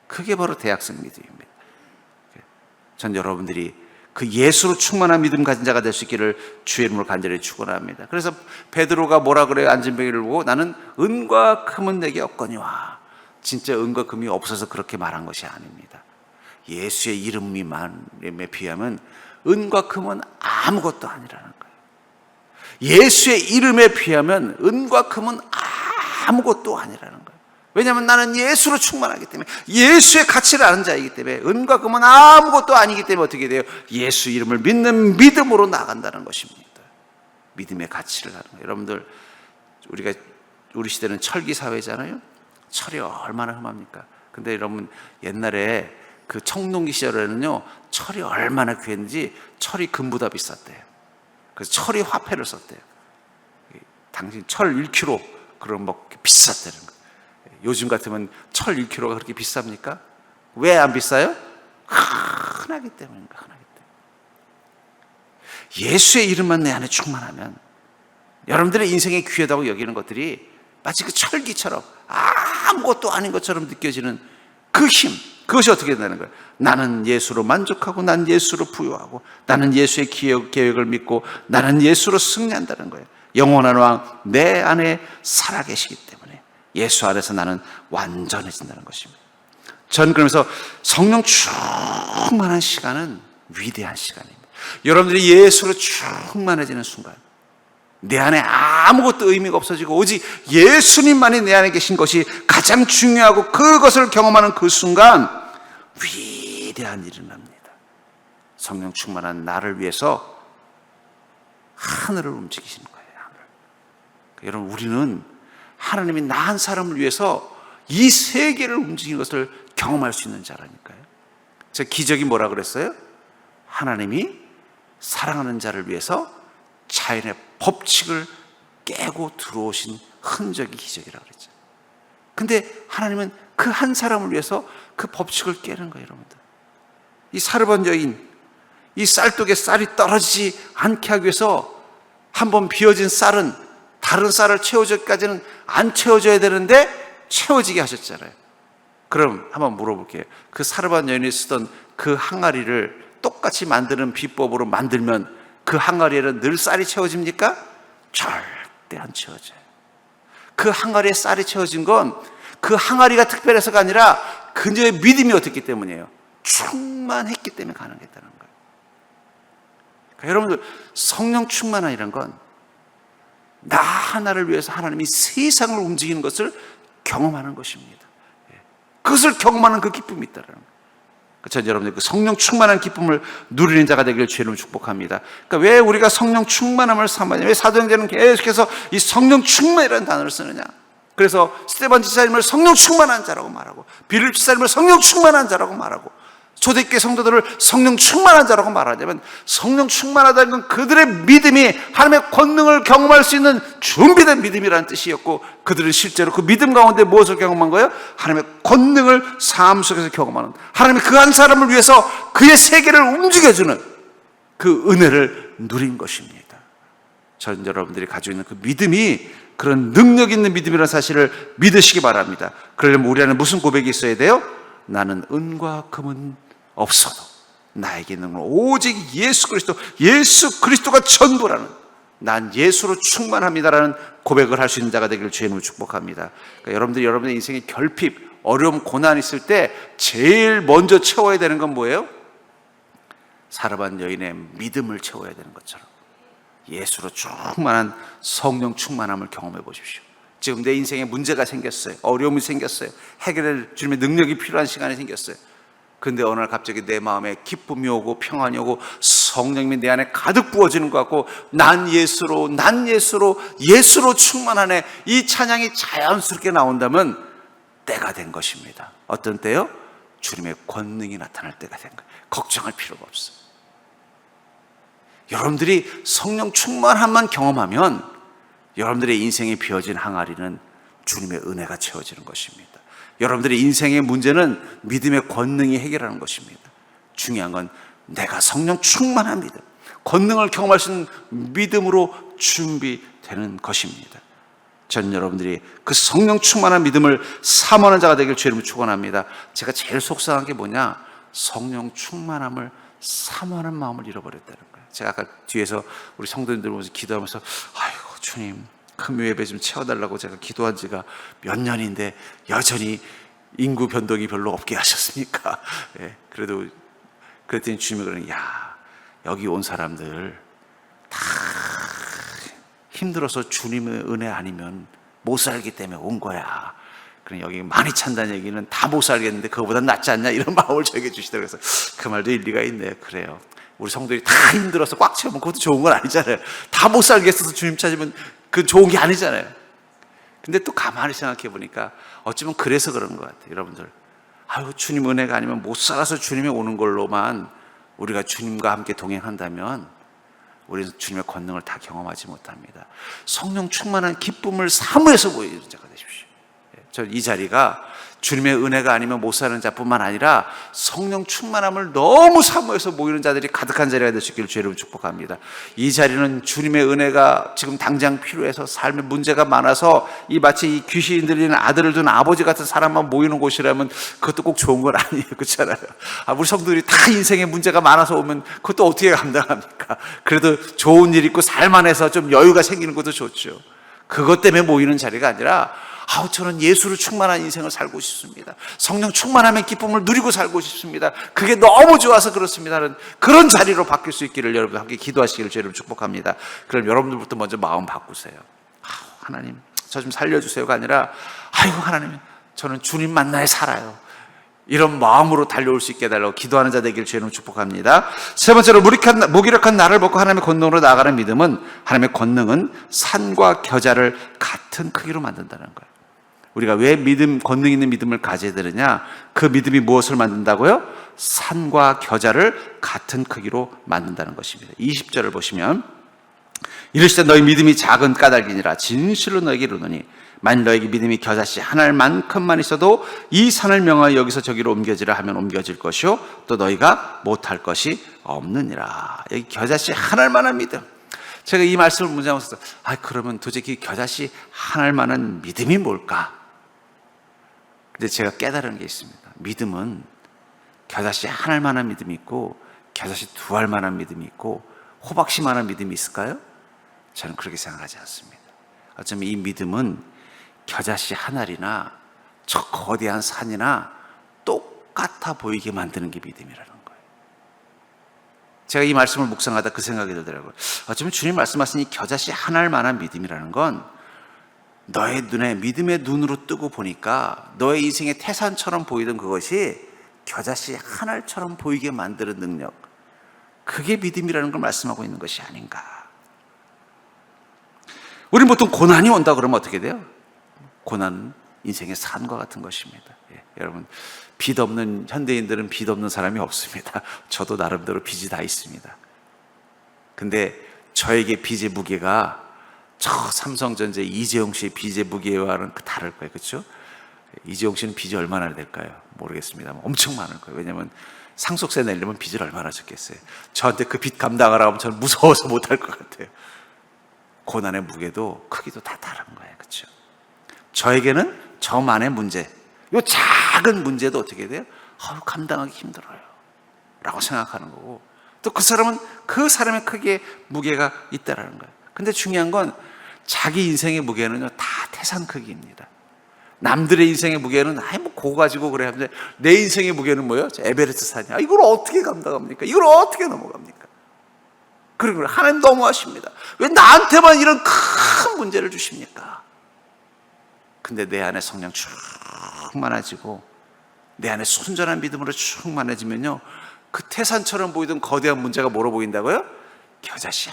그게 바로 대학생 믿음입니다. 전 여러분들이 그 예수로 충만한 믿음 가진 자가 될 수 있기를 주의 이름으로 간절히 축원합니다. 그래서 베드로가 뭐라 그래요? 앉은뱅이를 보고 나는 은과 금은 내게 없거니와. 진짜 은과 금이 없어서 그렇게 말한 것이 아닙니다. 예수의 이름에 비하면 은과 금은 아무것도 아니라는 거예요. 예수의 이름에 비하면 은과 금은 아무것도 아니라는 거예요. 왜냐하면 나는 예수로 충만하기 때문에, 예수의 가치를 아는 자이기 때문에, 은과 금은 아무것도 아니기 때문에 어떻게 돼요? 예수 이름을 믿는 믿음으로 나간다는 것입니다. 믿음의 가치를 아는 거예요. 여러분들, 우리 시대는 철기 사회잖아요. 철이 얼마나 흠합니까? 근데 여러분, 옛날에 그 청동기 시절에는요, 철이 얼마나 귀했는지 철이 금보다 비쌌대요. 그래서 철이 화폐를 썼대요. 당신 철 1kg 그럼 뭐 비쌌다는 거예요. 요즘 같으면 철 1kg가 그렇게 비쌉니까? 왜 안 비싸요? 흔하기 때문입니다. 흔하기 때문에. 예수의 이름만 내 안에 충만하면 여러분들의 인생에 귀하다고 여기는 것들이 마치 그 철기처럼 아무것도 아닌 것처럼 느껴지는 그 힘, 그것이 어떻게 된다는 거예요? 나는 예수로 만족하고, 난 예수로 부유하고, 나는 예수의 계획을 믿고, 나는 예수로 승리한다는 거예요. 영원한 왕 내 안에 살아계시기 때문에 예수 안에서 나는 완전해진다는 것입니다. 전 그러면서 성령 충만한 시간은 위대한 시간입니다. 여러분들이 예수로 충만해지는 순간, 내 안에 아무것도 의미가 없어지고 오직 예수님만이 내 안에 계신 것이 가장 중요하고, 그것을 경험하는 그 순간 위대한 일이 납니다. 성령 충만한 나를 위해서 하늘을 움직이시는 거예요. 하늘. 여러분, 우리는 하나님이 나 한 사람을 위해서 이 세계를 움직이는 것을 경험할 수 있는 자라니까요. 저 기적이 뭐라 그랬어요? 하나님이 사랑하는 자를 위해서 자연의 법칙을 깨고 들어오신 흔적이 기적이라고 그랬죠. 근데 하나님은 그 한 사람을 위해서 그 법칙을 깨는 거예요, 여러분들. 이 사르반 여인, 이 쌀독에 쌀이 떨어지지 않게 하기 위해서 한번 비워진 쌀은 다른 쌀을 채워줘까지는 안 채워줘야 되는데 채워지게 하셨잖아요. 그럼 한번 물어볼게요. 그 사르반 여인이 쓰던 그 항아리를 똑같이 만드는 비법으로 만들면 그 항아리에는 늘 쌀이 채워집니까? 절대 안 채워져요. 그 항아리에 쌀이 채워진 건 그 항아리가 특별해서가 아니라 그녀의 믿음이 어떻기 때문이에요? 충만했기 때문에 가능했다는 거예요. 그러니까 여러분들, 성령 충만이라는 건 나 하나를 위해서 하나님이 세상을 움직이는 것을 경험하는 것입니다. 그것을 경험하는 그 기쁨이 있다는 거예요. 전 여러분들 그 성령 충만한 기쁨을 누리는 자가 되기를 주님으로 축복합니다. 그러니까 왜 우리가 성령 충만함을 삼아냐? 왜 사도행전은 계속해서 이 성령 충만이라는 단어를 쓰느냐? 그래서 스데반 지사님을 성령 충만한 자라고 말하고, 빌립 지사님을 성령 충만한 자라고 말하고, 초대교회 성도들을 성령 충만한 자라고 말하자면, 성령 충만하다는 건 그들의 믿음이 하나님의 권능을 경험할 수 있는 준비된 믿음이라는 뜻이었고, 그들은 실제로 그 믿음 가운데 무엇을 경험한 거예요? 하나님의 권능을 삶 속에서 경험하는, 하나님이 그 한 사람을 위해서 그의 세계를 움직여주는 그 은혜를 누린 것입니다. 전 여러분들이 가지고 있는 그 믿음이 그런 능력 있는 믿음이라는 사실을 믿으시기 바랍니다. 그러려면 우리 안에 무슨 고백이 있어야 돼요? 나는 은과 금은 없어도 나에게 있는 건 오직 예수 그리스도가 전부라는, 난 예수로 충만합니다라는 고백을 할 수 있는 자가 되기를 주의 이름으로 축복합니다. 그러니까 여러분들이 여러분의 인생에 결핍, 어려움, 고난 있을 때 제일 먼저 채워야 되는 건 뭐예요? 사르반 여인의 믿음을 채워야 되는 것처럼 예수로 충만한 성령 충만함을 경험해 보십시오. 지금 내 인생에 문제가 생겼어요. 어려움이 생겼어요. 해결할 주님의 능력이 필요한 시간이 생겼어요. 그런데 어느 날 갑자기 내 마음에 기쁨이 오고 평안이 오고 성령님이 내 안에 가득 부어지는 것 같고, 난 예수로 충만하네, 이 찬양이 자연스럽게 나온다면 때가 된 것입니다. 어떤 때요? 주님의 권능이 나타날 때가 된 거예요. 걱정할 필요가 없어요. 여러분들이 성령 충만함만 경험하면 여러분들의 인생에 비어진 항아리는 주님의 은혜가 채워지는 것입니다. 여러분들의 인생의 문제는 믿음의 권능이 해결하는 것입니다. 중요한 건 내가 성령 충만한 믿음, 권능을 경험할 수 있는 믿음으로 준비되는 것입니다. 전 여러분들이 그 성령 충만한 믿음을 사모하는 자가 되길 주님을 축원합니다. 제가 제일 속상한 게 뭐냐? 성령 충만함을 사모하는 마음을 잃어버렸다는 거예요. 제가 아까 뒤에서 우리 성도님들 보면서 기도하면서, 아이고 주님, 금요 예배 좀 채워달라고 제가 기도한 지가 몇 년인데 여전히 인구 변동이 별로 없게 하셨습니까? 예, 그랬더니 주님이 그러는, 야, 여기 온 사람들 다 힘들어서 주님의 은혜 아니면 못 살기 때문에 온 거야. 그럼 여기 많이 찬다는 얘기는 다 못 살겠는데 그거보다 낫지 않냐, 이런 마음을 저에게 주시더라고요. 그래서 그 말도 일리가 있네요. 그래요. 우리 성도들이 다 힘들어서 꽉 채우면 그것도 좋은 건 아니잖아요. 다 못 살겠어서 주님 찾으면 그건 좋은 게 아니잖아요. 근데 또 가만히 생각해 보니까 어쩌면 그래서 그런 것 같아요. 여러분들, 아유, 주님 은혜가 아니면 못 살아서 주님이 오는 걸로만 우리가 주님과 함께 동행한다면 우리는 주님의 권능을 다 경험하지 못합니다. 성령 충만한 기쁨을 사모해서 보이는 자가 되십시오. 저 이 자리가 주님의 은혜가 아니면 못 사는 자뿐만 아니라 성령 충만함을 너무 사모해서 모이는 자들이 가득한 자리가 될 수 있기를 주의 이름으로 축복합니다. 이 자리는 주님의 은혜가 지금 당장 필요해서 삶에 문제가 많아서 이 마치 이 귀신 들리는 아들을 둔 아버지 같은 사람만 모이는 곳이라면 그것도 꼭 좋은 건 아니에요. 그렇잖아요. 우리 성도들이 다 인생에 문제가 많아서 오면 그것도 어떻게 감당합니까? 그래도 좋은 일 있고 살만해서 좀 여유가 생기는 것도 좋죠. 그것 때문에 모이는 자리가 아니라 저는 예수로 충만한 인생을 살고 싶습니다. 성령 충만함의 기쁨을 누리고 살고 싶습니다. 그게 너무 좋아서 그렇습니다. 그런 자리로 바뀔 수 있기를 여러분 함께 기도하시기를 주님 축복합니다. 그럼 여러분들부터 먼저 마음 바꾸세요. 하나님, 저 좀 살려주세요가 아니라 아이고 하나님, 저는 주님 만나야 살아요. 이런 마음으로 달려올 수 있게 해달라고 기도하는 자 되기를 주님 축복합니다. 세 번째로 무기력한 나를 벗고 하나님의 권능으로 나아가는 믿음은, 하나님의 권능은 산과 겨자를 같은 크기로 만든다는 거예요. 우리가 왜 권능 있는 믿음을 가져야 되느냐? 그 믿음이 무엇을 만든다고요? 산과 겨자를 같은 크기로 만든다는 것입니다. 20절을 보시면 이르시되 너희 믿음이 작은 까닭이니라. 진실로 너에게 이르노니 만일 너에게 믿음이 겨자씨 한 알만큼만 있어도 이 산을 명하여 여기서 저기로 옮겨지라 하면 옮겨질 것이요 또 너희가 못할 것이 없느니라. 여기 겨자씨 한 알만한 믿음. 제가 이 말씀을 문장하면서 그러면 도대체 겨자씨 한 알만한 믿음이 뭘까? 근데 제가 깨달은 게 있습니다. 믿음은 겨자씨 한 알만한 믿음이 있고 겨자씨 두 알만한 믿음이 있고 호박씨만한 믿음이 있을까요? 저는 그렇게 생각하지 않습니다. 어쩌면 이 믿음은 겨자씨 한 알이나 저 거대한 산이나 똑같아 보이게 만드는 게 믿음이라는 거예요. 제가 이 말씀을 묵상하다 그 생각이 들더라고요. 어쩌면 주님 말씀하신 이 겨자씨 한 알만한 믿음이라는 건 너의 눈에 믿음의 눈으로 뜨고 보니까 너의 인생의 태산처럼 보이던 그것이 겨자씨 한 알처럼 보이게 만드는 능력, 그게 믿음이라는 걸 말씀하고 있는 것이 아닌가. 우리는 보통 고난이 온다 그러면 어떻게 돼요? 고난은 인생의 산과 같은 것입니다. 여러분, 빚 없는 현대인들은 빚 없는 사람이 없습니다. 저도 나름대로 빚이 다 있습니다. 근데 저에게 빚의 무게가 저 삼성전자 이재용 씨의 빚의 무게와는 다를 거예요. 그렇죠? 이재용 씨는 빚이 얼마나 될까요? 모르겠습니다. 엄청 많을 거예요. 왜냐하면 상속세 내려면 빚을 얼마나 졌겠어요. 저한테 그 빚 감당하라고 하면 저는 무서워서 못할 것 같아요. 고난의 무게도 크기도 다 다른 거예요. 그렇죠? 저에게는 저만의 문제, 이 작은 문제도 어떻게 돼요? 감당하기 힘들어요 라고 생각하는 거고, 또 그 사람은 그 사람의 크기에 무게가 있다라는 거예요. 근데 중요한 건 자기 인생의 무게는요 다 태산 크기입니다. 남들의 인생의 무게는 그거 가지고 그래 하는데 내 인생의 무게는 뭐예요? 에베레스트 산이야. 이걸 어떻게 감당합니까? 이걸 어떻게 넘어갑니까? 그리고 하나님 너무하십니다. 왜 나한테만 이런 큰 문제를 주십니까? 근데 내 안에 성령 충만해지고 내 안에 순전한 믿음으로 충만해지면요, 그 태산처럼 보이던 거대한 문제가 뭐로 보인다고요? 겨자씨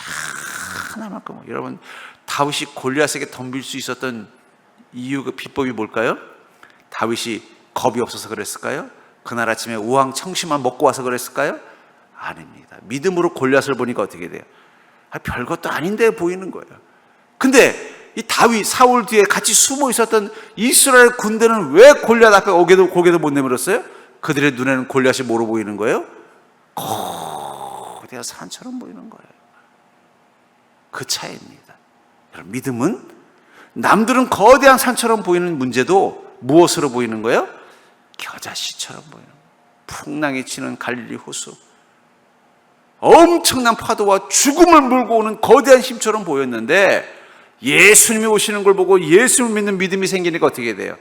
하나만큼. 여러분, 다윗이 골리앗에게 덤빌 수 있었던 이유, 그 비법이 뭘까요? 다윗이 겁이 없어서 그랬을까요? 그날 아침에 우왕 청심만 먹고 와서 그랬을까요? 아닙니다. 믿음으로 골리앗을 보니까 어떻게 돼요? 별것도 아닌데 보이는 거예요. 근데 이 다윗, 사울 뒤에 같이 숨어 있었던 이스라엘 군대는 왜 골리앗 앞에 고개도 못 내밀었어요? 그들의 눈에는 골리앗이 뭐로 보이는 거예요? 거대한 산처럼 보이는 거예요. 그 차이입니다. 여러분, 믿음은 남들은 거대한 산처럼 보이는 문제도 무엇으로 보이는 거예요? 겨자씨처럼 보이는 거예요. 풍랑이 치는 갈릴리 호수, 엄청난 파도와 죽음을 물고 오는 거대한 힘처럼 보였는데 예수님이 오시는 걸 보고 예수를 믿는 믿음이 생기니까 어떻게 돼요?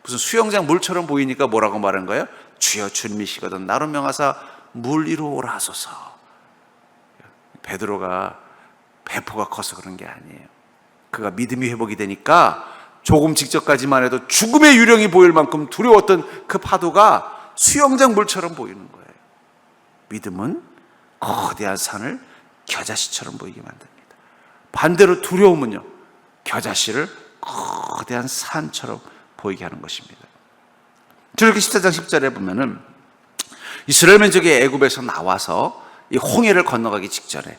무슨 수영장 물처럼 보이니까 뭐라고 말한 거예요? 주여 주님이시거든 나로 명하사 물 위로 오라 하소서. 베드로가 배포가 커서 그런 게 아니에요. 그가 믿음이 회복이 되니까 조금 직전까지만 해도 죽음의 유령이 보일 만큼 두려웠던 그 파도가 수영장 물처럼 보이는 거예요. 믿음은 거대한 산을 겨자씨처럼 보이게 만듭니다. 반대로 두려움은요, 겨자씨를 거대한 산처럼 보이게 하는 것입니다. 출애굽기 14장 10절에 보면은 이스라엘 민족이 애굽에서 나와서 이 홍해를 건너가기 직전에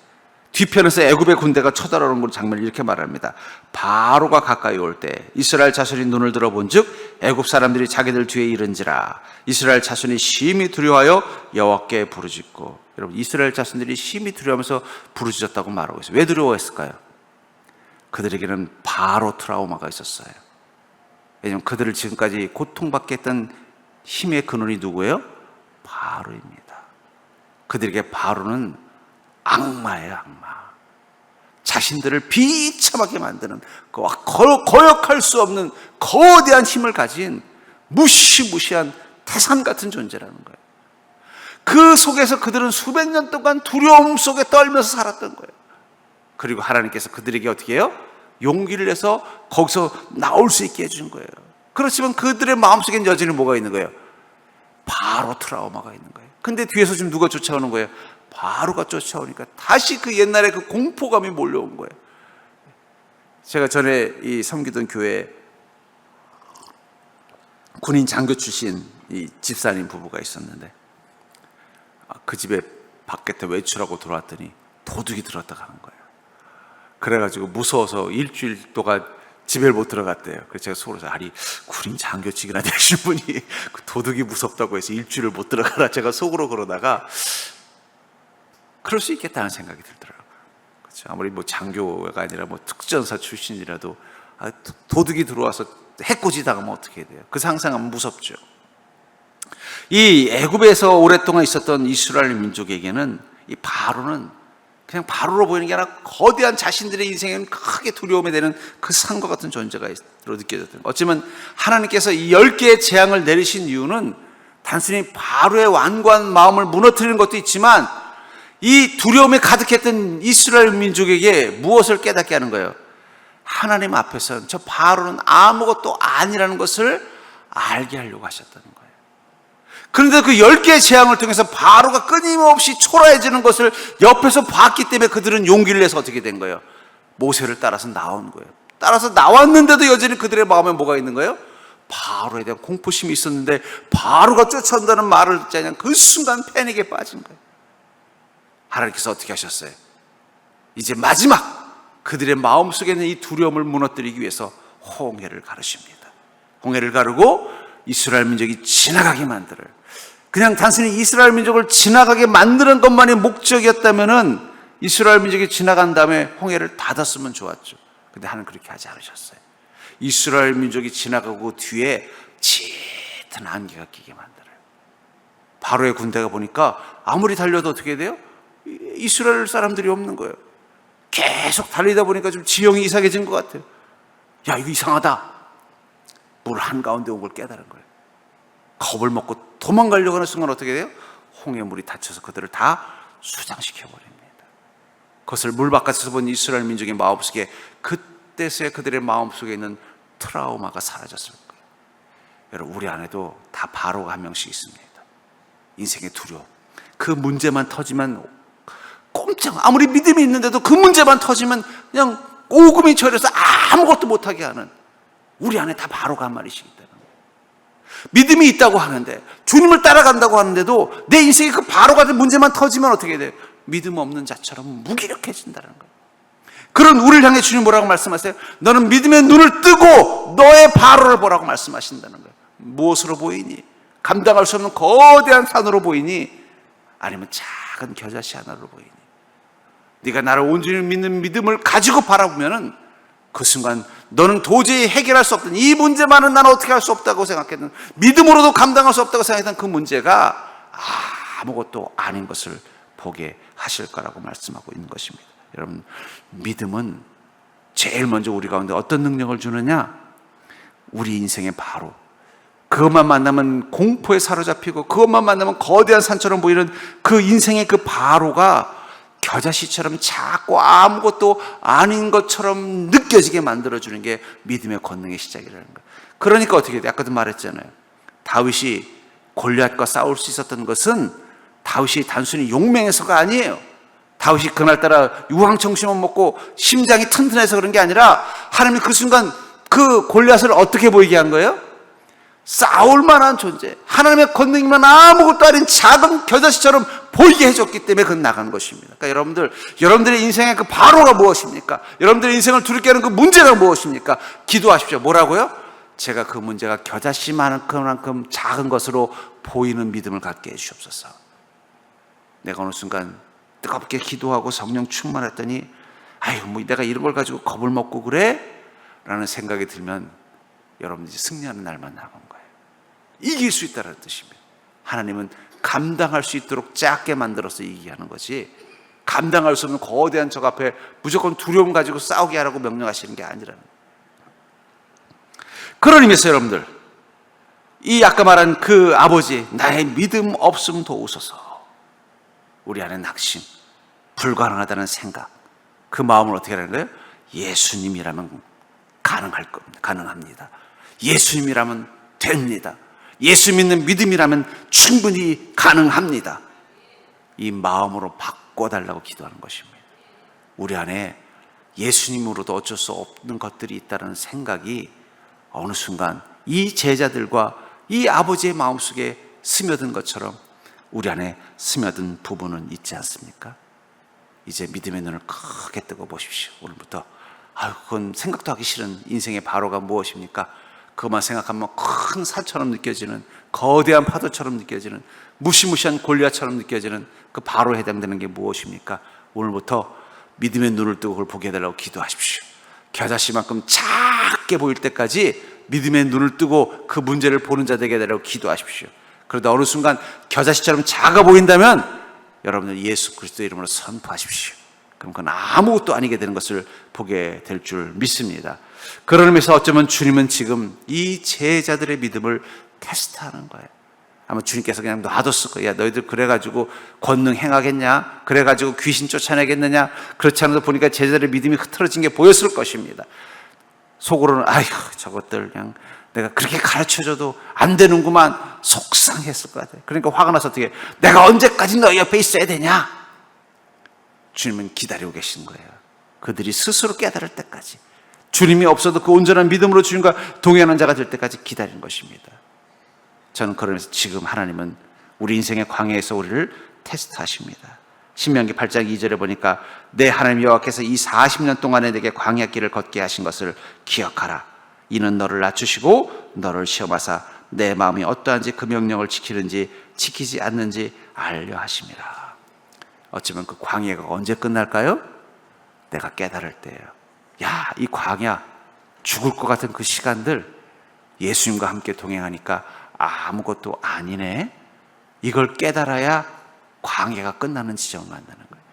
뒤편에서 애굽의 군대가 쳐들어오는 장면을 이렇게 말합니다. 바로가 가까이 올 때 이스라엘 자손이 눈을 들어본즉 애굽 사람들이 자기들 뒤에 이른지라. 이스라엘 자손이 심히 두려워하여 여호와께 부르짖고. 여러분, 이스라엘 자손들이 심히 두려워하면서 부르짖었다고 말하고 있어요. 왜 두려워했을까요? 그들에게는 바로 트라우마가 있었어요. 왜냐하면 그들을 지금까지 고통받게 했던 힘의 근원이 누구예요? 바로입니다. 그들에게 바로는 악마예요, 악마. 자신들을 비참하게 만드는 그와 거역할 수 없는 거대한 힘을 가진 무시무시한 태산 같은 존재라는 거예요. 그 속에서 그들은 수백 년 동안 두려움 속에 떨면서 살았던 거예요. 그리고 하나님께서 그들에게 어떻게 해요? 용기를 내서 거기서 나올 수 있게 해준 거예요. 그렇지만 그들의 마음속에는 여전히 뭐가 있는 거예요? 바로 트라우마가 있는 거예요. 근데 뒤에서 지금 누가 쫓아오는 거예요? 바로가 쫓아오니까 다시 그 옛날에 그 공포감이 몰려온 거예요. 제가 전에 이 섬기던 교회에 군인 장교 출신 이 집사님 부부가 있었는데 그 집에 밖에 외출하고 들어왔더니 도둑이 들어왔다가 하는 거예요. 그래가지고 무서워서 일주일 동안 집에 못 들어갔대요. 그래서 제가 속으로 아니 군인 장교직이나 되신 분이 그 도둑이 무섭다고 해서 일주일을 못 들어가라 제가 속으로 그러다가 그럴 수 있겠다는 생각이 들더라고요. 그렇죠? 아무리 뭐 장교가 아니라 뭐 특전사 출신이라도 도둑이 들어와서 해코지 당하면 어떻게 해야 돼요? 그 상상하면 무섭죠. 이 애굽에서 오랫동안 있었던 이스라엘 민족에게는 이 바로는 그냥 바로로 보이는 게 아니라 거대한 자신들의 인생에는 크게 두려움이 되는 그 산과 같은 존재가 느껴졌던 거예요. 어쩌면 하나님께서 이 10개의 재앙을 내리신 이유는 단순히 바로의 완고한 마음을 무너뜨리는 것도 있지만 이 두려움에 가득했던 이스라엘 민족에게 무엇을 깨닫게 하는 거예요? 하나님 앞에서 저 바로는 아무것도 아니라는 것을 알게 하려고 하셨다는 거예요. 그런데 그 10개의 재앙을 통해서 바로가 끊임없이 초라해지는 것을 옆에서 봤기 때문에 그들은 용기를 내서 어떻게 된 거예요? 모세를 따라서 나온 거예요. 따라서 나왔는데도 여전히 그들의 마음에 뭐가 있는 거예요? 바로에 대한 공포심이 있었는데 바로가 쫓아온다는 말을 듣자니 그 순간 패닉에 빠진 거예요. 하나님께서 어떻게 하셨어요? 이제 마지막 그들의 마음속에 있는 이 두려움을 무너뜨리기 위해서 홍해를 가르십니다. 홍해를 가르고 이스라엘 민족이 지나가게 만들어요. 그냥 단순히 이스라엘 민족을 지나가게 만드는 것만이 목적이었다면은 이스라엘 민족이 지나간 다음에 홍해를 닫았으면 좋았죠. 근데 하나님 그렇게 하지 않으셨어요. 이스라엘 민족이 지나가고 뒤에 짙은 안개가 끼게 만들어요. 바로의 군대가 보니까 아무리 달려도 어떻게 돼요? 이스라엘 사람들이 없는 거예요. 계속 달리다 보니까 좀 지형이 이상해진 것 같아요. 야, 이거 이상하다. 물 한가운데 온 걸 깨달은 거예요. 겁을 먹고 도망가려고 하는 순간 어떻게 돼요? 홍해물이 닫혀서 그들을 다 수장시켜버립니다. 그것을 물 바깥에서 본 이스라엘 민족의 마음속에 그때서야 그들의 마음속에 있는 트라우마가 사라졌을 거예요. 여러분, 우리 안에도 다 바로가 한 명씩 있습니다. 인생의 두려움. 그 문제만 터지면 아무리 믿음이 있는데도 그 문제만 터지면 그냥 오금이 저려서 아무것도 못하게 하는 우리 안에 다 바로가 한 마리씩 있다는 거예요. 믿음이 있다고 하는데 주님을 따라간다고 하는데도 내 인생에 그 바로 같은 문제만 터지면 어떻게 돼요? 믿음 없는 자처럼 무기력해진다는 거예요. 그런 우리를 향해 주님 뭐라고 말씀하세요? 너는 믿음의 눈을 뜨고 너의 바로를 보라고 말씀하신다는 거예요. 무엇으로 보이니? 감당할 수 없는 거대한 산으로 보이니? 아니면 작은 겨자씨 하나로 보이니? 네가 나를 온전히 믿는 믿음을 가지고 바라보면은 그 순간 너는 도저히 해결할 수 없던 이 문제만은 나는 어떻게 할 수 없다고 생각했던, 믿음으로도 감당할 수 없다고 생각했던 그 문제가 아무것도 아닌 것을 보게 하실 거라고 말씀하고 있는 것입니다. 여러분, 믿음은 제일 먼저 우리 가운데 어떤 능력을 주느냐? 우리 인생의 바로, 그것만 만나면 공포에 사로잡히고 그것만 만나면 거대한 산처럼 보이는 그 인생의 그 바로가 겨자씨처럼 작고 아무것도 아닌 것처럼 느껴지게 만들어주는 게 믿음의 권능의 시작이라는 거예요. 그러니까 어떻게 돼요? 아까도 말했잖아요. 다윗이 골리앗과 싸울 수 있었던 것은 다윗이 단순히 용맹해서가 아니에요. 다윗이 그날따라 유황청심을 먹고 심장이 튼튼해서 그런 게 아니라 하나님이 그 순간 그 골리앗을 어떻게 보이게 한 거예요? 싸울 만한 존재, 하나님의 권능이면 아무것도 아닌 작은 겨자씨처럼 보이게 해줬기 때문에 그건 나간 것입니다. 그러니까 여러분들의 인생의 그 바로가 무엇입니까? 여러분들의 인생을 두렵게 하는 그 문제가 무엇입니까? 기도하십시오. 뭐라고요? 제가 그 문제가 겨자씨만큼 작은 것으로 보이는 믿음을 갖게 해주옵소서. 내가 어느 순간 뜨겁게 기도하고 성령 충만했더니 아유 뭐 내가 이런 걸 가지고 겁을 먹고 그래? 라는 생각이 들면 여러분들이 승리하는 날만 남은 거예요. 이길 수 있다는 뜻입니다. 하나님은 감당할 수 있도록 작게 만들어서 이기게 하는 거지, 감당할 수 없는 거대한 적 앞에 무조건 두려움 가지고 싸우게 하라고 명령하시는 게 아니라는 거예요. 그런 의미에서 여러분들, 이 아까 말한 그 아버지, 나의 믿음 없음 도우소서, 우리 안에 낙심, 불가능하다는 생각, 그 마음을 어떻게 하는 거예요? 예수님이라면 가능할 겁니다. 가능합니다. 예수님이라면 됩니다. 예수 믿는 믿음이라면 충분히 가능합니다. 이 마음으로 바꿔달라고 기도하는 것입니다. 우리 안에 예수님으로도 어쩔 수 없는 것들이 있다는 생각이 어느 순간 이 제자들과 이 아버지의 마음속에 스며든 것처럼 우리 안에 스며든 부분은 있지 않습니까? 이제 믿음의 눈을 크게 뜨고 보십시오. 오늘부터 그건 생각도 하기 싫은 인생의 바로가 무엇입니까? 그것만 생각하면 큰 산처럼 느껴지는, 거대한 파도처럼 느껴지는, 무시무시한 골리앗처럼 느껴지는 그 바로에 해당되는 게 무엇입니까? 오늘부터 믿음의 눈을 뜨고 그걸 보게 해달라고 기도하십시오. 겨자씨만큼 작게 보일 때까지 믿음의 눈을 뜨고 그 문제를 보는 자 되게 해달라고 기도하십시오. 그러다 어느 순간 겨자씨처럼 작아 보인다면 여러분들 예수 그리스도의 이름으로 선포하십시오. 그럼 그건 아무것도 아니게 되는 것을 보게 될 줄 믿습니다. 그런 의미에서 어쩌면 주님은 지금 이 제자들의 믿음을 테스트하는 거예요. 아마 주님께서 그냥 놔뒀을 거예요. 야, 너희들 그래가지고 권능 행하겠냐? 그래가지고 귀신 쫓아내겠느냐? 그렇지 않아도 보니까 제자들의 믿음이 흐트러진 게 보였을 것입니다. 속으로는 아휴 저것들 그냥 내가 그렇게 가르쳐줘도 안 되는구만 속상했을 것 같아요. 그러니까 화가 나서 어떻게, 내가 언제까지 너희 옆에 있어야 되냐? 주님은 기다리고 계신 거예요. 그들이 스스로 깨달을 때까지, 주님이 없어도 그 온전한 믿음으로 주님과 동행하는 자가 될 때까지 기다리는 것입니다. 저는 그러면서 지금 하나님은 우리 인생의 광야에서 우리를 테스트하십니다. 신명기 8장 2절에 보니까 내 하나님 여호와께서 이 40년 동안에 내게 광야길을 걷게 하신 것을 기억하라. 이는 너를 낮추시고 너를 시험하사 내 마음이 어떠한지 그 명령을 지키는지 지키지 않는지 알려 하심이라. 어쩌면 그 광야가 언제 끝날까요? 내가 깨달을 때예요. 야, 이 광야, 죽을 것 같은 그 시간들 예수님과 함께 동행하니까 아무것도 아니네. 이걸 깨달아야 광야가 끝나는 지점을 만나는 거예요.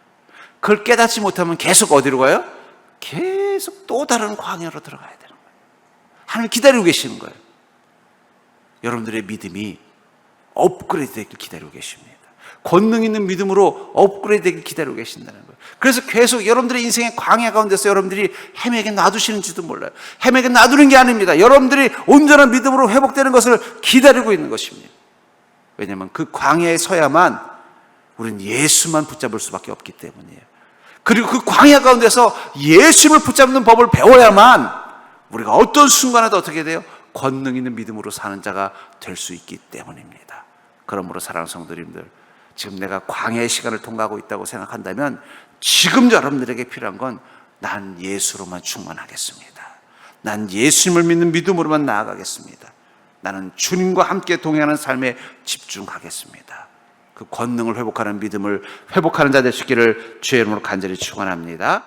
그걸 깨닫지 못하면 계속 어디로 가요? 계속 또 다른 광야로 들어가야 되는 거예요. 하나님 기다리고 계시는 거예요. 여러분들의 믿음이 업그레이드 되길 기다리고 계십니다. 권능 있는 믿음으로 업그레이드 되길 기다리고 계신다는 거예요. 그래서 계속 여러분들의 인생의 광야 가운데서 여러분들이 헤매게 놔두시는지도 몰라요. 헤매게 놔두는 게 아닙니다. 여러분들이 온전한 믿음으로 회복되는 것을 기다리고 있는 것입니다. 왜냐하면 그 광야에 서야만 우리는 예수만 붙잡을 수밖에 없기 때문이에요. 그리고 그 광야 가운데서 예수를 붙잡는 법을 배워야만 우리가 어떤 순간에도 어떻게 돼요? 권능 있는 믿음으로 사는 자가 될 수 있기 때문입니다. 그러므로 사랑하는 성도님들, 지금 내가 광야의 시간을 통과하고 있다고 생각한다면 지금 여러분들에게 필요한 건 난 예수로만 충만하겠습니다. 난 예수님을 믿는 믿음으로만 나아가겠습니다. 나는 주님과 함께 동행하는 삶에 집중하겠습니다. 그 권능을 회복하는 믿음을 회복하는 자 되시기를 주의 이름으로 간절히 축원합니다.